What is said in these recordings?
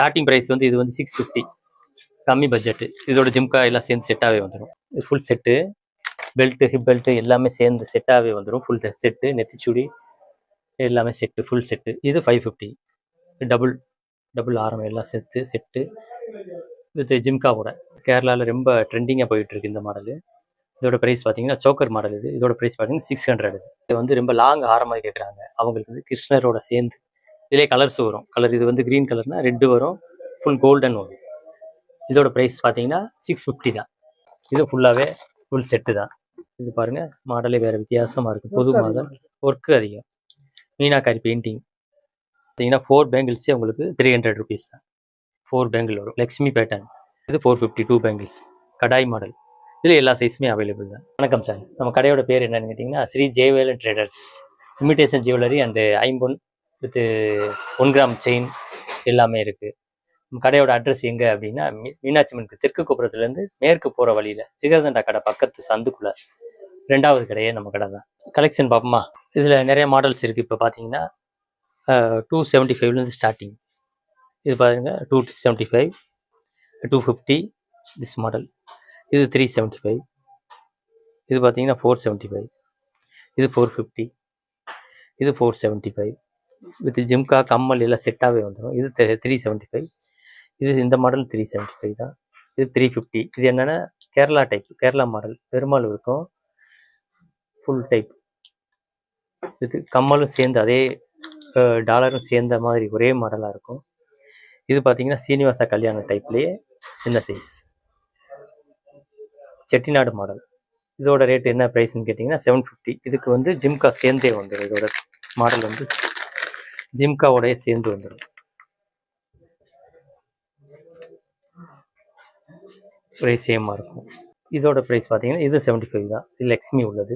Starting price வந்து இது வந்து 650, கம்மி பட்ஜெட்டு. இதோட ஜிம்கா எல்லாம் சேர்ந்து செட்டாகவே வந்துடும். இது full set, belt hip belt எல்லாமே சேர்ந்து செட்டாகவே வந்துடும். ஃபுல் செட்டு, நெத்திச்சுடி எல்லாமே செட்டு, ஃபுல் செட்டு. இது 550, டபுள் ஆரம் எல்லாம் செட்டு வித் ஜிம்காவோட. கேரளாவில் ரொம்ப ட்ரெண்டிங்காக போயிட்டுருக்கு இந்த மாடலு. இதோட ப்ரைஸ் பார்த்தீங்கன்னா சோக்கர் மாடல். இதோட ப்ரைஸ் பார்த்தீங்கன்னா 600. இது வந்து ரொம்ப லாங் ஆரமாக கேட்குறாங்க. அவங்களுக்கு வந்து கிருஷ்ணரோட சேர்ந்து இதிலே கலர்ஸ் வரும். கலர் இது வந்து க்ரீன் கலர்னா ரெட்டு வரும், ஃபுல் கோல்டன் வரும். இதோட ப்ரைஸ் பார்த்தீங்கன்னா 650 தான். இது ஃபுல்லாகவே ஃபுல் செட்டு தான். இது பாருங்கள், மாடலே வேறு வித்தியாசமாக இருக்குது. பொது மாடல், ஒர்க்கு அதிகம், மீனாக்காரி பெயிண்டிங். பார்த்தீங்கன்னா 4 பேங்கிள்ஸே உங்களுக்கு 300 rupees தான். 4 பேங்கிள் வரும், லக்ஷ்மி பேட்டர்ன். இது 450, 2 பேங்கிள்ஸ், கடாய் மாடல். இதில் எல்லா சைஸுமே அவைலபிள் தான். வணக்கம் சார், நம்ம கடையோட பேர் என்னன்னு கேட்டிங்கன்னா Sri Jayavelan traders. Imitation jewellery and ஐம்பொன் வித் 1 கிராம் செயின் எல்லாமே இருக்குது. நம்ம கடையோட அட்ரஸ் எங்கே அப்படின்னா மீனாட்சி அம்மனுக்கு தெற்கு கோபுரத்துலேருந்து மேற்கு போகிற வழியில் சிகர்தண்டா கடை பக்கத்து சந்துக்குள்ளே 2வது கடையே நம்ம கடை தான். கலெக்ஷன் பார்ப்போமா? இதில் நிறைய மாடல்ஸ் இருக்குது. இப்போ பார்த்தீங்கன்னா 275 ஸ்டார்டிங். இது பாருங்கள், 275, 250 திஸ் மாடல். இது 375. இது பார்த்தீங்கன்னா 475. இது 450. இது 475 வித் ஜிம்கா கம்மல் எல்லாம் செட்டாகவே வந்துடும். இது 375. இது இந்த மாடல் 375 தான். இது 350. இது என்னென்னா கேரளா டைப், கேரளா மாடல், பெருமாள் இருக்கும், ஃபுல் டைப். இது கம்மலும் சேர்ந்து அதே டாலரும் சேர்ந்த மாதிரி ஒரே மாடலாக இருக்கும். இது பார்த்தீங்கன்னா சீனிவாசா கல்யாண டைப்லேயே சின்ன சைஸ் செட்டிநாடு மாடல். இதோட ரேட் என்ன ப்ரைஸ்ன்னு கேட்டிங்கன்னா 750. இதுக்கு வந்து ஜிம்கா சேர்ந்தே வந்துடும். இதோட மாடல் வந்து ஜிம்காவோடய சேர்ந்து வந்துடும். ப்ரைஸ் சேமாக இருக்கும். இதோட ப்ரைஸ் பார்த்தீங்கன்னா இது 75 தான். இது லக்ஷ்மி உள்ளது.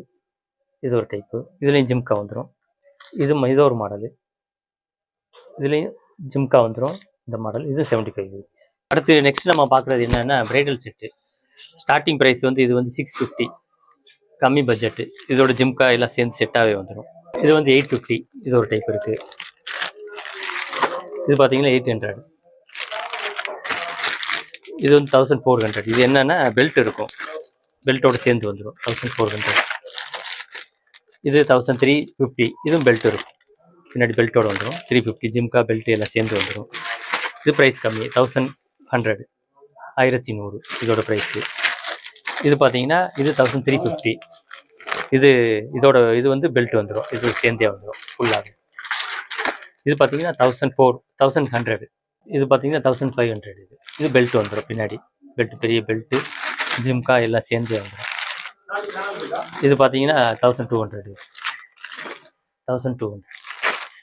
இது ஒரு டைப்பு. இதுலேயும் ஜிம்கா வந்துடும். இது ஒரு மாடலு. இதுலேயும் ஜிம்கா வந்துடும் இந்த மாடல். இது 75 rupees. அடுத்து நெக்ஸ்ட் நம்ம பார்க்குறது என்னென்னா பிரைடல் செட்டு. ஸ்டார்டிங் ப்ரைஸ் வந்து இது வந்து 650, கம்மி பட்ஜெட்டு. இதோட ஜிம்கா எல்லாம் சேர்ந்து செட்டாகவே வந்துடும். இது வந்து 850. இது ஒரு டைப் இருக்குது. இது பார்த்தீங்கன்னா 800. இது வந்து 1400. இது என்னென்னா பெல்ட் இருக்கும், பெல்ட்டோடு சேர்ந்து வந்துடும், 1400. இது 1350. இதுவும் பெல்ட் இருக்கும், பின்னாடி பெல்ட்டோடு வந்துடும், 350. ஜிம்கா பெல்ட் எல்லாம் சேர்ந்து வந்துடும். இது ப்ரைஸ் கம்மி, 1100, 1100 இதோட ப்ரைஸு. இது பார்த்தீங்கன்னா இது 1350. இது வந்து பெல்ட் வந்துடும், இது சேர்ந்தே வந்துடும் ஃபுல்லாக. இது பார்த்தீங்கன்னா 1100. இது பார்த்தீங்கன்னா 1500. இது பெல்ட் வந்துடும், பின்னாடி பெல்ட், பெரிய பெல்ட்டு, ஜிம்கா எல்லாம் சேர்ந்தே வந்துடும். இது பார்த்தீங்கன்னா 1200.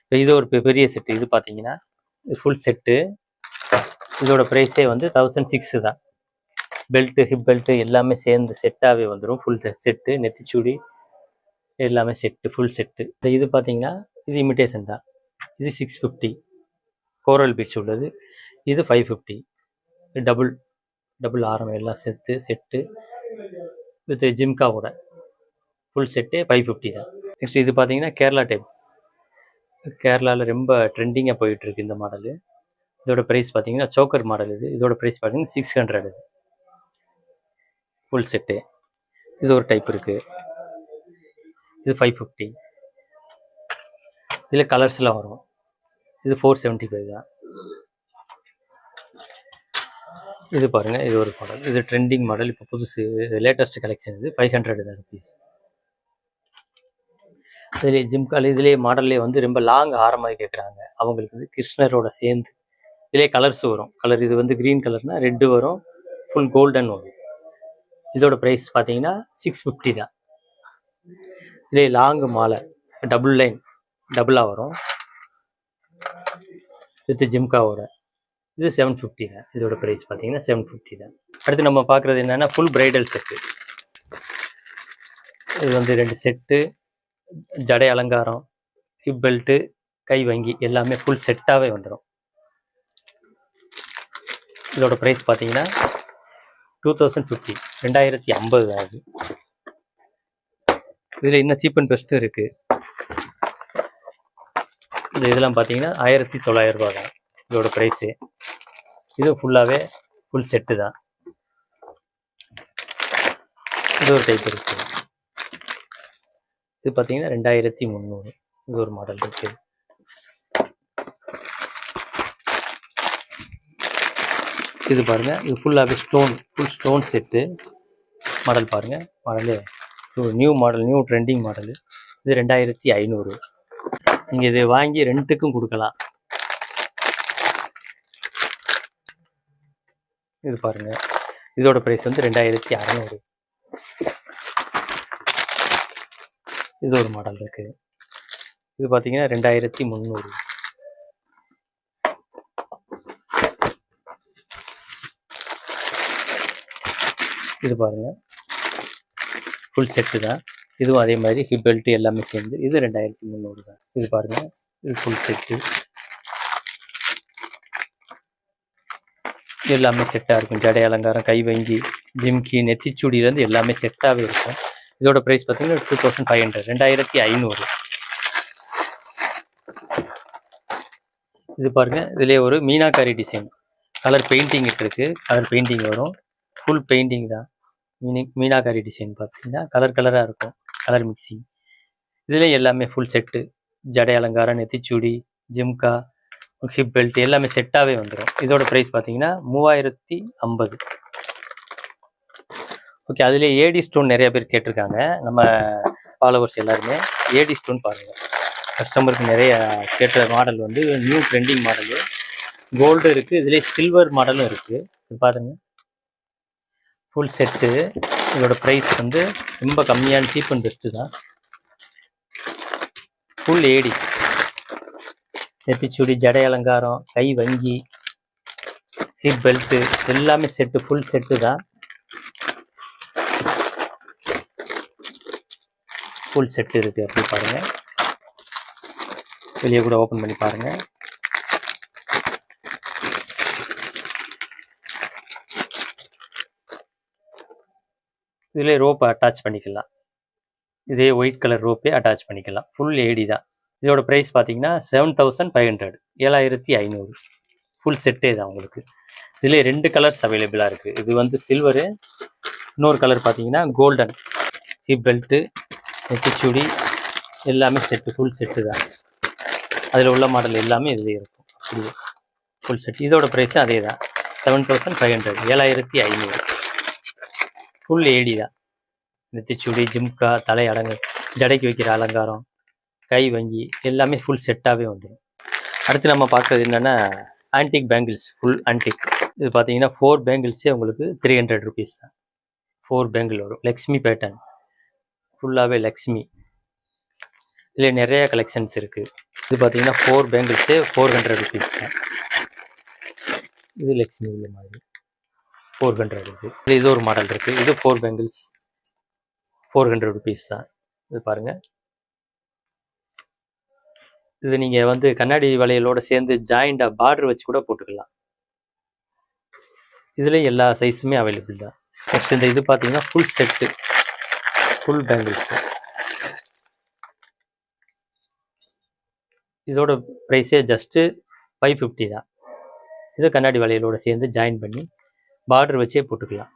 இப்போ இது ஒரு பெரிய செட்டு. இது பார்த்தீங்கன்னா ஃபுல் செட்டு. இதோட ப்ரைஸே வந்து 1600 தான். பெல்ட்டு ஹிப் பெல்ட்டு எல்லாமே சேர்ந்து செட்டாகவே வந்துடும். ஃபுல் செட்டு, நெத்திச்சுடி எல்லாமே செட்டு, ஃபுல் செட்டு. இது பார்த்தீங்கன்னா இது இமிடேஷன் தான். இது 650, கோரல் பீட்ஸ் உள்ளது. இது 550, டபுள் ஆரம் எல்லாம் செட்டு வித் ஜிம்காவோட ஃபுல் செட்டு 550 தான். நெக்ஸ்ட் இது பார்த்தீங்கன்னா கேரளா டைப். கேரளாவில் ரொம்ப ட்ரெண்டிங்காக போயிட்டுருக்கு இந்த மாடலு. இதோட ப்ரைஸ் பார்த்தீங்கன்னா சோக்கர் மாடல். இதோட ப்ரைஸ் பார்த்தீங்கன்னா 600. Full set. இது ஒரு டைப் இருக்குது. இது 550. இதில் கலர்ஸ்லாம் வரும். இது 475 தான். இது பாருங்கள், இது ஒரு மாடல். இது ட்ரெண்டிங் மாடல், இப்போ புதுசு லேட்டஸ்ட் கலெக்ஷன். இது 500 தான் rupees. இதிலே ஜிம்கால் இதிலே மாடல்லே வந்து ரொம்ப லாங் ஆரமாக கேட்குறாங்க. அவங்களுக்கு வந்து கிருஷ்ணரோட சேர்ந்து இதிலே கலர்ஸ் வரும். கலர் இது வந்து க்ரீன் கலர்னா ரெட்டு வரும், ஃபுல் கோல்டன் வரும். இதோட ப்ரைஸ் பார்த்தீங்கன்னா 650 தான். இதே லாங் மாலை, டபுள் லைன், டபுளாக வரும் வித் ஜிம்காவோட. இது 750 தான். இதோட ப்ரைஸ் பார்த்தீங்கன்னா 750 தான். அடுத்து நம்ம பார்க்குறது என்னென்னா ஃபுல் பிரைடல் செட்டு. இது வந்து 2 செட்டு, ஜடை அலங்காரம், ஹிப் பெல்ட்டு, கை வங்கி எல்லாமே ஃபுல் செட்டாகவே வந்துடும். இதோட ப்ரைஸ் பார்த்தீங்கன்னா 2050, 2050 ஆகுது. இதில் இன்னும் சீப் அண்ட் பெஸ்ட்டும் இருக்குது. இதெல்லாம் பார்த்தீங்கன்னா 1900 ரூபா தான் இதோட ப்ரைஸு. இது ஃபுல்லாகவே ஃபுல் செட்டு தான். இது ஒரு டைப் இருக்குது. இது பார்த்தீங்கன்னா 2300. இது ஒரு மாடல் இருக்குது. இது பாருங்கள், இது ஃபுல்லாகவே ஃபுல் ஸ்டோன் செட்டு மாடல் பாருங்கள். Model new model, new trending model. இது 2500. நீங்கள் இது வாங்கி ரெண்ட்டுக்கும் கொடுக்கலாம். இது பாருங்கள், இதோட ப்ரைஸ் வந்து 2600. இது ஒரு மாடல் இருக்குது. இது பார்த்தீங்கன்னா 2300. இது பாருங்கள், ஃபுல் செட்டு தான். இதுவும் அதே மாதிரி ஹிப் பெல்ட் எல்லாமே சேர்ந்து இது 2300 தான். இது பாருங்கள், இது ஃபுல் செட்டு. எல்லாமே செட்டாக இருக்கும். ஜடை அலங்காரம், கை வங்கி, ஜிம்கி, நெத்திச்சூடியிலேருந்து எல்லாமே செட்டாகவே இருக்கும். இதோட ப்ரைஸ் பார்த்தீங்கன்னா 2500, 2500. இது பாருங்கள், இதுலேயே ஒரு மீனாக்காரி டிசைன் கலர் பெயிண்டிங் இருக்கு. கலர் பெயிண்டிங் வரும், ஃபுல் பெயிண்டிங் தான். மீனாக்காரி டிசைன் பார்த்தீங்கன்னா கலர் கலராக இருக்கும், கலர் மிக்சிங். இதுலேயே எல்லாமே ஃபுல் செட்டு. ஜடை அலங்காரம், நெத்திச்சூடி, ஜிம்கா, ஹிப் பெல்ட் எல்லாமே செட்டாகவே வந்துடும். இதோட ப்ரைஸ் பார்த்தீங்கன்னா 3050. ஓகே, அதுலேயே ஏடி ஸ்டோன் நிறைய பேர் கேட்டிருக்காங்க. நம்ம ஃபாலோவர்ஸ் எல்லாருமே ஏடி ஸ்டோன் பாருங்கள். கஸ்டமருக்கு நிறைய கேட்ட மாடல் வந்து நியூ ட்ரெண்டிங் மாடலு. கோல்டு இருக்குது, இதுலேயே சில்வர் மாடலும் இருக்குது. இது பாருங்கள், ஃபுல் செட்டு. இதோட ப்ரைஸ் வந்து ரொம்ப கம்மியான சீப் அண்ட் பெஸ்ட்டு தான். ஃபுல் ஏடி, நெத்திச்சூடி, ஜடை அலங்காரம், கை வங்கி, ஹிப் பெல்ட்டு எல்லாமே செட்டு, ஃபுல் செட்டு தான். ஃபுல் செட்டு இருக்குது. அப்படி பாருங்கள், வெளியே கூட ஓப்பன் பண்ணி பாருங்கள். இதிலே ரோப்பை அட்டாச் பண்ணிக்கலாம். இதே ஒயிட் கலர் ரோப்பே அட்டாச் பண்ணிக்கலாம். ஃபுல் ஏடி தான். இதோட ப்ரைஸ் பார்த்தீங்கன்னா 7500, 7500. ஃபுல் செட்டே தான் உங்களுக்கு. இதிலே 2 கலர்ஸ் அவைலபிளாக இருக்குது. இது வந்து சில்வரு, இன்னொரு கலர் பார்த்தீங்கன்னா கோல்டன். ஹிப் பெல்ட்டு, நெத்திச்சூடி எல்லாமே செட்டு, ஃபுல் செட்டு தான். அதில் உள்ள மாடல் எல்லாமே இதில் இருக்கும். அப்படியே ஃபுல் செட். இதோட ப்ரைஸும் அதே தான், 7500, 7500. ஃபுல் ஏடி தான். நெத்திச்சூடி, ஜிம்கா, தலை அடங்கு, ஜடைக்கு வைக்கிற அலங்காரம், கை வங்கி எல்லாமே ஃபுல் செட்டாகவே வந்துடும். அடுத்து நம்ம பார்க்குறது என்னென்னா ஆன்டிக் பேங்கிள்ஸ், ஃபுல் ஆன்டிக். இது பார்த்தீங்கன்னா 4 பேங்கிள்ஸே உங்களுக்கு 300 rupees தான். 4 பேங்கிள் வரும். லக்ஷ்மி பேட்டர்ன், ஃபுல்லாகவே லக்ஷ்மி. இதில் நிறைய கலெக்ஷன்ஸ் இருக்குது. இது பார்த்தீங்கன்னா 4 பேங்கிள்ஸே 400 rupees தான். இது லக்ஷ்மி உள்ள மாதிரி 400 இருக்குது. இது ஒரு மாடல் இருக்குது. இது 4 பேங்கிள்ஸ் 400 rupees தான். இது பாருங்கள், இது நீங்கள் வந்து கண்ணாடி வளையலோடு சேர்ந்து ஜாயிண்டாக பார்டர் வச்சு கூட போட்டுக்கலாம். இதில் எல்லா சைஸுமே அவைலபிள் தான். நெக்ஸ்ட் இந்த இது பார்த்தீங்கன்னா ஃபுல் செட்டு, ஃபுல் பேங்கிள்ஸ். இதோட ப்ரைஸே ஜஸ்ட்டு 550 தான். இது கண்ணாடி வளையலோடு சேர்ந்து ஜாயின் பண்ணி பார்டர் வச்சே போட்டுக்கலாம்.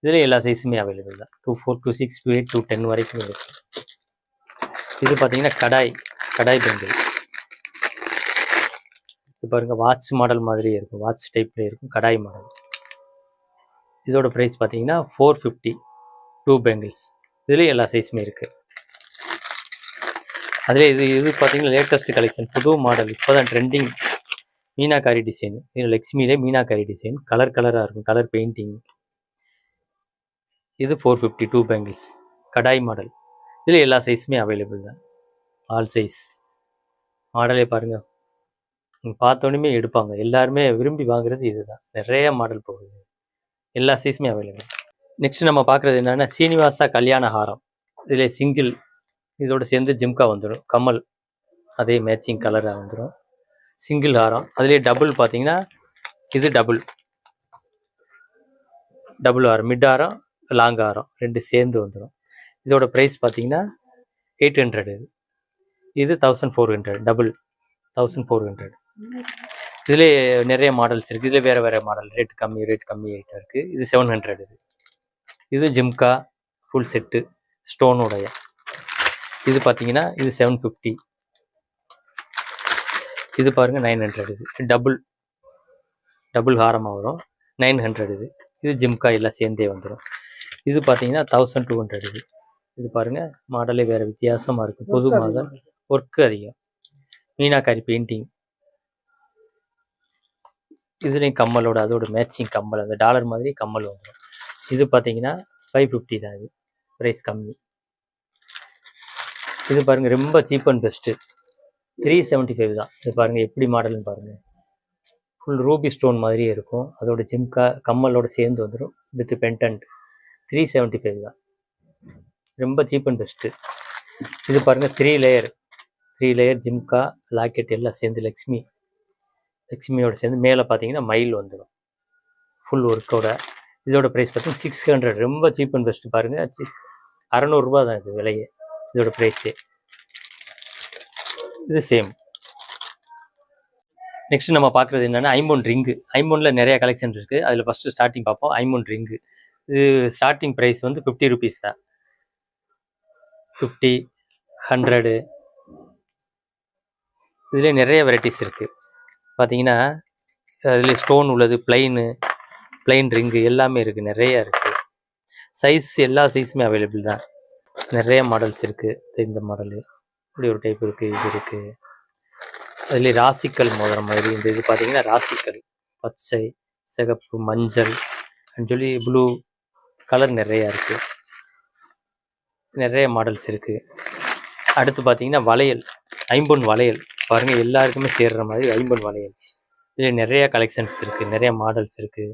இதில் எல்லா சைஸுமே அவைலபிள் தான். 24, 26, 28, 210 வரைக்கும் இருக்குது. இது பார்த்தீங்கன்னா கடாய் பேங்கிள். இது பாருங்கள், வாட்ச் மாடல் மாதிரியே இருக்கும், வாட்ச் டைப்லேயே இருக்கும், கடாய் மாடல். இதோட ப்ரைஸ் பார்த்தீங்கன்னா 450, 2 பேங்கிள்ஸ். இதுலேயும் எல்லா சைஸுமே இருக்குது. அதில் இது பார்த்தீங்கன்னா லேட்டஸ்ட் கலெக்ஷன், புது மாடல், இப்போ தான் ட்ரெண்டிங். மீனாக்காரி டிசைன். இது லக்ஷ்மியிலே மீனாக்காரி டிசைன், கலர் கலராக இருக்கும், கலர் பெயிண்டிங். இது 450, 2 பேங்கிள்ஸ், கடாய் மாடல். இதில் எல்லா சைஸுமே அவைலபிள் தான், ஆல் சைஸ். மாடலே பாருங்கள், பார்த்தோன்னே எடுப்பாங்க. எல்லாருமே விரும்பி வாங்குறது இதுதான். நிறைய மாடல் போகுது, எல்லா சைஸுமே அவைலபிள். நெக்ஸ்ட் நம்ம பார்க்குறது என்னென்னா சீனிவாசா கல்யாண ஹாரம். இதில் சிங்கிள், இதோடு சேர்ந்து ஜிம்கா வந்துடும், கமல் அதே மேட்சிங் கலராக வந்துடும். சிங்கிள் ஹாரம். அதுலேயே டபுள் பார்த்தீங்கன்னா இது டபுள் ஹாரம், மிட் ஹாரம், லாங் ஹாரம் 2 சேர்ந்து வந்துடும். இதோட ப்ரைஸ் பார்த்தீங்கன்னா 800. இது 1400, டபுள் 1400. இதுலேயே நிறைய மாடல்ஸ் இருக்குது. இதில் வேறு வேறு மாடல், ரேட் கம்மி ரேட்டாக இருக்குது. இது 700. இது ஜிம்கா ஃபுல் செட்டு ஸ்டோனுடைய. இது பார்த்தீங்கன்னா இது 750. இது பாருங்கள் 900. இது டபுள் ஹாரமாக வரும், 900. இது ஜிம்கா எல்லாம் சேர்ந்தே வந்துடும். இது பார்த்தீங்கன்னா 1200. இது பாருங்கள் மாடலே வேறு வித்தியாசமாக இருக்குது, புது மாடல், ஒர்க்கு அதிகம், மீனாக்காரி பெயிண்டிங். இதுலேயும் கம்மலோட அதோட மேட்சிங் கம்மல், அந்த டாலர் மாதிரி கம்மல் வந்துடும். இது பார்த்தீங்கன்னா 550 தான். இது ப்ரைஸ் கம்மி. இது பாருங்கள் ரொம்ப சீப் அண்ட் பெஸ்ட்டு, 375 தான். இது பாருங்கள் எப்படி மாடல்னு பாருங்கள், ஃபுல் ரூபி ஸ்டோன் மாதிரியே இருக்கும், அதோட ஜிம்கா கம்மலோட சேர்ந்து வந்துடும் வித் பென்டன்ட். 375 தான், ரொம்ப சீப் அண்ட் பெஸ்ட்டு. இது பாருங்கள் 3 லேயர் ஜிம்கா லாக்கெட் எல்லாம் சேர்ந்து லக்ஷ்மியோட சேர்ந்து மேலே பார்த்தீங்கன்னா மயில் வந்துடும் ஃபுல் ஒர்க்கோட. இதோட ப்ரைஸ் பார்த்தீங்கன்னா 600, ரொம்ப சீப் அண்ட் பெஸ்ட்டு. பாருங்கள் 600 ரூபா தான் இது விலையே, இதோட ப்ரைஸே. இது சேம். நெக்ஸ்ட் நம்ம பார்க்குறது என்னென்னா ஐம்பொன் ரிங்கு. ஐம்பொனில் நிறைய கலெக்ஷன் இருக்குது. அதில் ஃபஸ்ட்டு ஸ்டார்டிங் பார்ப்போம். ஐம்பொன் ரிங்கு இது ஸ்டார்டிங் ப்ரைஸ் வந்து 50 ருபீஸ் தான். 50, 100. இதுலேயே நிறைய வெரைட்டிஸ் இருக்குது. பார்த்தீங்கன்னா அதில் ஸ்டோன் உள்ளது, பிளைன் ரிங்கு எல்லாமே இருக்குது, நிறைய இருக்குது. சைஸ் எல்லா சைஸுமே அவைலபிள் தான். நிறைய மாடல்ஸ் இருக்குது. இந்த மாடலு இப்படி ஒரு டைப் இருக்குது, இது இருக்குது. அதுலேயே ராசிக்கல் மோதிரம் மாதிரி இந்த இது பார்த்தீங்கன்னா ராசிக்கல், பச்சை, சிகப்பு, மஞ்சள் சொல்லி ப்ளூ கலர் நிறையா இருக்குது, நிறைய மாடல்ஸ் இருக்குது. அடுத்து பார்த்தீங்கன்னா வளையல், ஐம்பொன் வளையல் பாருங்கள், எல்லாருக்குமே சேர்கிற மாதிரி ஐம்பொன் வளையல். இதில் நிறையா கலெக்ஷன்ஸ் இருக்குது, நிறைய மாடல்ஸ் இருக்குது.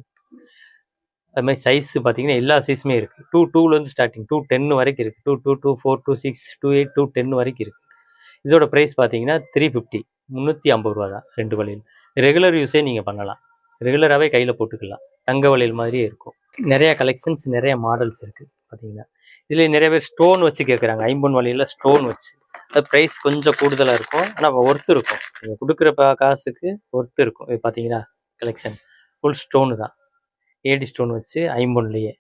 அது மாதிரி சைஸு பார்த்தீங்கன்னா எல்லா சைஸுமே இருக்குது. 2 ஸ்டார்டிங், 210 வரைக்கும் இருக்குது. 2 4 2 6 2 8 210 வரைக்கும் இருக்குது. இதோட ப்ரைஸ் பார்த்தீங்கன்னா 350, 350 ரூபா தான். 2 வளையல் ரெகுலர் யூஸே நீங்கள் பண்ணலாம், ரெகுலராகவே கையில் போட்டுக்கலாம், தங்க வளையல் மாதிரியே இருக்கும். நிறையா கலெக்ஷன்ஸ், நிறைய மாடல்ஸ் இருக்குது. பார்த்தீங்கன்னா இதில் நிறைய பேர் ஸ்டோன் வச்சு கேட்குறாங்க. ஐம்பொன் வளையலில் ஸ்டோன் வச்சு, அது ப்ரைஸ் கொஞ்சம் கூடுதலாக இருக்கும், ஆனால் ஒர்த்து இருக்கும். நீங்கள் கொடுக்குற காசுக்கு ஒர்த்து இருக்கும். இது பார்த்தீங்கன்னா கலெக்ஷன் ஃபுல் ஸ்டோனு தான், ஏடி ஸ்டோன் வச்சு ஐம்பொன்லேயே.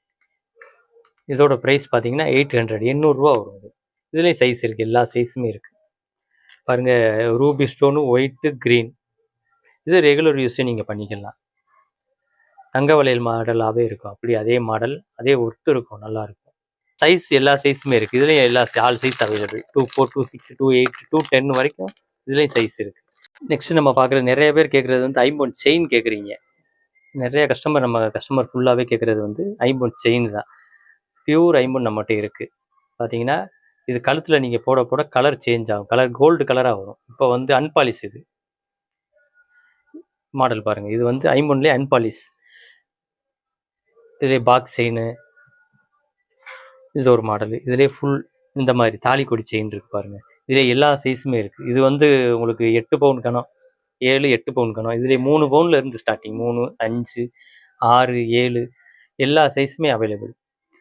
இதோட ப்ரைஸ் பார்த்தீங்கன்னா 800, 800 ரூபா வரும். இதுலேயும் சைஸ் இருக்குது, எல்லா சைஸுமே இருக்குது. பாருங்கள் ரூபி ஸ்டோனு, ஒயிட்டு, க்ரீன். இது ரெகுலர் யூஸே நீங்கள் பண்ணிக்கலாம், தங்க வளையல் மாடலாகவே இருக்கும். அப்படி அதே மாடல், அதே ஒர்த்து இருக்கும், நல்லாயிருக்கும். சைஸ் எல்லா சைஸுமே இருக்குது. இதுலேயும் எல்லா ஆல் சைஸ் அவைலபிள். 2 4 2 6 2 8 210 வரைக்கும் இதுலேயும் சைஸ் இருக்குது. நெக்ஸ்ட்டு நம்ம பார்க்குறது, நிறைய பேர் கேட்குறது வந்து ஐம்பொன் செயின் கேட்குறீங்க. நிறைய கஸ்டமர் ஃபுல்லாகவே கேட்குறது வந்து ஐம்பொன் செயின் தான். பியூர் ஐம்பொன் நம்மகிட்ட இருக்குது. பார்த்தீங்கன்னா இது கழுத்தில் நீங்கள் போட போட கலர் சேஞ்ச் ஆகும், கலர் கோல்டு கலராக வரும். இப்போ வந்து அன்பாலிஷ் இது மாடல் பாருங்கள், இது வந்து ஐம்பொன்லேயே அன்பாலிஷ். இதுலேயே பாக்ஸ் செயின், இது ஒரு மாடலு. இதுலேயே ஃபுல் இந்த மாதிரி தாலிக்கொடி செயின் இருக்குது பாருங்கள். இதிலே எல்லா சைஸுமே இருக்குது. இது வந்து உங்களுக்கு 8 பவுன் கணம், 7 8 பவுன் கணம். இதிலே 3 பவுனில் இருந்து ஸ்டார்டிங், 3 5 6 7 எல்லா சைஸுமே அவைலபிள்.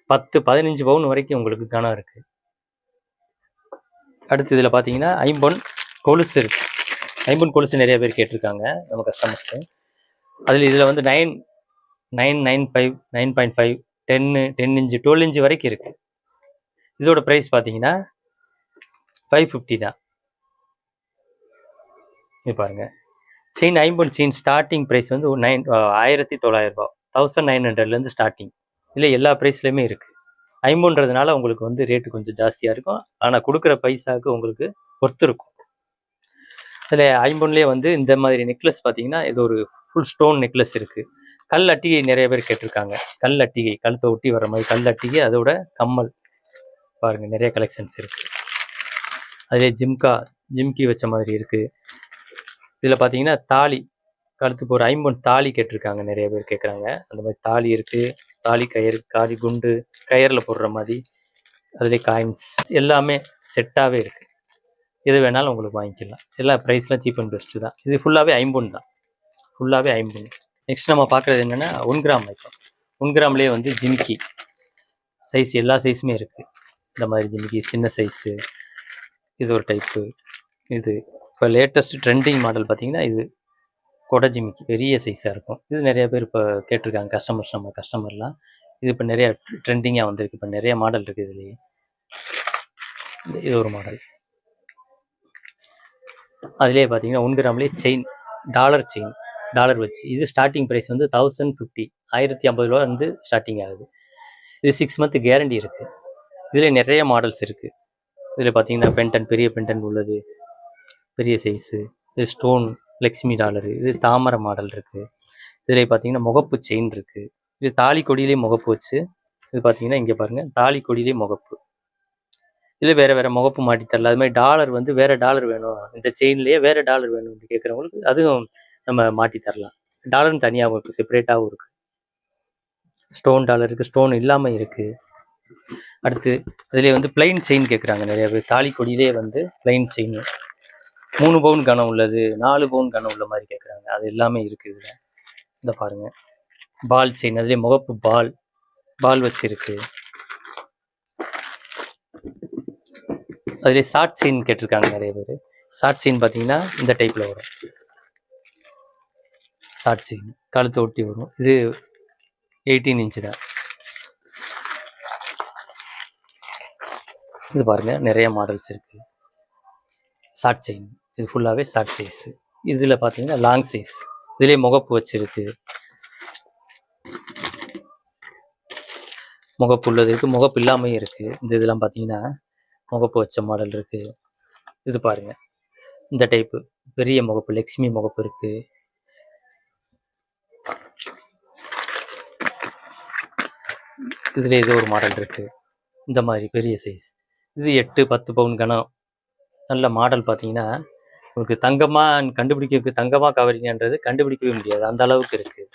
10 15 பவுன் வரைக்கும் உங்களுக்கு கணம் இருக்குது. அடுத்து இதில் பார்த்தீங்கன்னா ஐம்பொன் கொலுசு இருக்குது. ஐம்பொன் கொலுசு நிறைய பேர் கேட்டிருக்காங்க நம்ம கஸ்டமர்ஸு. இதில் வந்து 9 9 9.5 9.5 10 இன்ச்சு 12 இன்ச்சு வரைக்கும் இருக்குது. இதோட ப்ரைஸ் பார்த்தீங்கன்னா 550 தான். இது பாருங்கள் செயின், ஐம்பொன் செயின் ஸ்டார்டிங் ப்ரைஸ் வந்து 1900 ரூபா, 1900லேருந்து ஸ்டார்டிங். இல்லை எல்லா ப்ரைஸ்லையுமே இருக்குது. ஐம்பொன்றதுனால உங்களுக்கு வந்து ரேட்டு கொஞ்சம் ஜாஸ்தியாக இருக்கும், ஆனால் கொடுக்குற பைசாவுக்கு உங்களுக்கு ஒர்த்து இருக்கும். அதில் ஐம்பொன்லேயே வந்து இந்த மாதிரி நெக்லஸ் பார்த்தீங்கன்னா இது ஒரு ஃபுல் ஸ்டோன் நெக்லஸ் இருக்குது. கல் அட்டிகை நிறைய பேர் கேட்டிருக்காங்க. கல் அட்டிகை, கழுத்தை ஒட்டி வர மாதிரி கல் அட்டிகை, அதோட கம்மல் பாருங்கள் நிறைய கலெக்ஷன்ஸ் இருக்குது. அதிலே ஜிம்கி வச்ச மாதிரி இருக்குது. இதில் பார்த்தீங்கன்னா தாலி, கழுத்து போகிற ஐம்பொன் தாலி கேட்டிருக்காங்க, நிறைய பேர் கேட்குறாங்க. அந்த மாதிரி தாலி இருக்குது, தாலி கயிறு, காலி குண்டு, கயிறில் போடுற மாதிரி. அதிலே காயின்ஸ் எல்லாமே செட்டாகவே இருக்குது. எது வேணாலும் உங்களுக்கு வாங்கிக்கலாம். எல்லா ப்ரைஸ்லாம் சீப் அண்ட் பெஸ்ட்டு தான். இது ஃபுல்லாகவே ஐம்பொன் தான், ஃபுல்லாகவே ஐம்பொன். நெக்ஸ்ட் நம்ம பார்க்குறது என்னென்னா 1 கிராம் ஐட்டம். 1 கிராம்லேயே வந்து ஜிம்கி சைஸ் எல்லா சைஸுமே இருக்குது. இந்த மாதிரி ஜிம்கி சின்ன சைஸு, இது ஒரு டைப்பு. இது இப்போ லேட்டஸ்ட் ட்ரெண்டிங் மாடல் பார்த்தீங்கன்னா இது கொடை ஜிமிக்கி பெரிய சைஸாக இருக்கும். இது நிறைய பேர் இப்போ கேட்டிருக்காங்க நம்ம கஸ்டமர்லாம். இது இப்போ நிறைய ட்ரெண்டிங்காக வந்திருக்கு. இப்போ நிறைய மாடல் இருக்குது இதுலேயே. இது ஒரு மாடல். அதுலேயே பார்த்தீங்கன்னா 1 கிராம்லேயே செயின், டாலர் வச்சு. இது ஸ்டார்டிங் ப்ரைஸ் வந்து 1050, 1050 ரூபா வந்து ஸ்டார்டிங் ஆகுது. இது 6 மந்த் கேரண்டி இருக்குது. இதில் நிறைய மாடல்ஸ் இருக்குது. இதில் பார்த்தீங்கன்னா பென்டன், பெரிய பென்டன் உள்ளது, பெரிய சைஸு. இது ஸ்டோன் லக்ஷ்மி டாலரு. இது தாமரை மாடல் இருக்குது. இதில் பார்த்தீங்கன்னா முகப்பு செயின் இருக்குது. இது தாலி கொடியிலே முகப்பு வச்சு. இது பார்த்தீங்கன்னா இங்கே பாருங்கள், தாலி கொடியிலே முகப்பு. இதில் வேறு முகப்பு மாட்டி தரல. அது மாதிரி டாலர் வந்து வேறு டாலர் வேணும், இந்த செயின்லேயே வேறு டாலர் வேணும் அப்படி கேட்குறவங்களுக்கு அதுவும் நம்ம மாட்டி தரலாம். டாலர்னு தனியாகவும் இருக்குது, செப்பரேட்டாகவும் இருக்குது. ஸ்டோன் டாலர் இருக்குது, ஸ்டோன் இல்லாமல் இருக்குது. அடுத்து இதிலே வந்து பிளைன் செயின் கேட்குறாங்க நிறைய பேர். தாலி கொடியிலே வந்து பிளைன் செயின் 3 பவுன் கனம் உள்ளது, 4 பவுன் கனம் உள்ள மாதிரி கேட்குறாங்க. அது எல்லாமே இருக்குது இதில். இந்த பாருங்கள், பால் செயின், அதுலேயே முகப்பு பால் வச்சுருக்கு. அதுலேயே ஷார்ட் செயின் கேட்டிருக்காங்க நிறைய பேர். ஷார்ட் செயின் பார்த்தீங்கன்னா இந்த டைப்பில் வரும். ஷார்ட் செயின் கழுத்தை ஒட்டி வரும். இது 18 இன்ச்சு தான். இது பாருங்கள், நிறைய மாடல்ஸ் இருக்குது. ஷார்ட் செயின் இது ஃபுல்லாகவே ஷார்ட் சைஸு. இதில் பார்த்தீங்கன்னா லாங் சைஸ், இதுலேயே முகப்பு வச்சுருக்கு. முகப்பு உள்ளது இருக்குது, முகப்பு இல்லாமையும் இருக்குது. இந்த இதெல்லாம் பார்த்தீங்கன்னா முகப்பு வச்ச மாடல் இருக்குது. இது பாருங்கள், இந்த டைப்பு பெரிய முகப்பு, லக்ஷ்மி முகப்பு இருக்குது. இதில் இது ஒரு மாடல் இருக்குது, இந்த மாதிரி பெரிய சைஸ். இது 8-10 பவுன் கனம். நல்ல மாடல். பார்த்தீங்கன்னா உங்களுக்கு தங்கமாக கண்டுபிடிக்க, தங்கமாக கவரிங்கன்றது கண்டுபிடிக்கவே முடியாது, அந்த அளவுக்கு இருக்குது.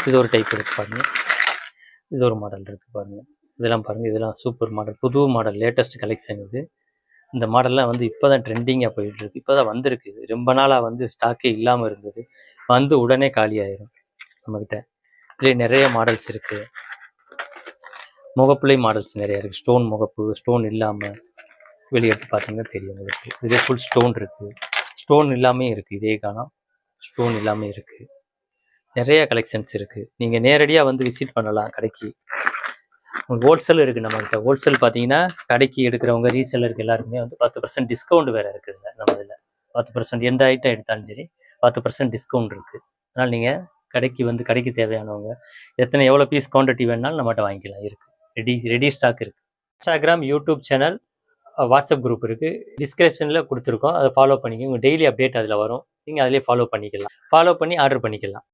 இது ஒரு டைப் இருக்குது பாருங்கள். இது ஒரு மாடல் இருக்குது பாருங்கள். இதெல்லாம் பாருங்கள், இதெல்லாம் சூப்பர் மாடல், புது மாடல், லேட்டஸ்ட் கலெக்ஷன் இது. இந்த மாடல்லாம் வந்து இப்போ தான் ட்ரெண்டிங்காக போயிட்டுருக்கு, இப்போ தான் வந்திருக்கு. இது ரொம்ப நாளாக வந்து ஸ்டாக்கே இல்லாமல் இருந்தது, வந்து உடனே காலி ஆயிரும் நம்மக்கிட்ட. இதுலேயே நிறைய மாடல்ஸ் இருக்குது. முகப்புலேயே மாடல்ஸ் நிறையா இருக்குது. ஸ்டோன் முகப்பு, ஸ்டோன் இல்லாமல் வெளியே எடுத்து பார்த்தீங்கன்னா தெரியும் உங்களுக்கு. இதே ஃபுல் ஸ்டோன் இருக்குது, ஸ்டோன் இல்லாமல் இருக்குது. இதே காணம் ஸ்டோன் இல்லாமல் இருக்குது. நிறைய கலெக்ஷன்ஸ் இருக்குது. நீங்கள் நேரடியாக வந்து விசிட் பண்ணலாம் கடைக்கு. உங்களுக்கு ஹோல்சேல் இருக்குது நம்மகிட்ட. ஹோல்சேல் பார்த்தீங்கன்னா கடைக்கு எடுக்கிறவங்க, ரீசேலருக்கு எல்லாருக்குமே வந்து 10% டிஸ்கவுண்ட் வேறு இருக்குதுங்க நம்ம இதில். 10% எந்த ஐட்டம் எடுத்தாலும் சரி 10% டிஸ்கவுண்ட் இருக்குது. அதனால் நீங்கள் கடைக்கு வந்து, கடைக்கு தேவையானவங்க எவ்வளோ பீஸ் குவான்டிட்டி வேணாலும் நம்மகிட்ட வாங்கிக்கலாம். இருக்குது, ரெடி ஸ்டாக் இருக்குது. Instagram, YouTube channel, WhatsApp group இருக்குது. டிஸ்கிரிப்ஷனில் கொடுத்துருக்கோம், அதை ஃபாலோ பண்ணிக்கோங்க. டெய்லி அப்டேட் அதில் வரும், நீங்கள் அதிலே ஃபாலோ பண்ணி ஆர்டர் பண்ணிக்கலாம்.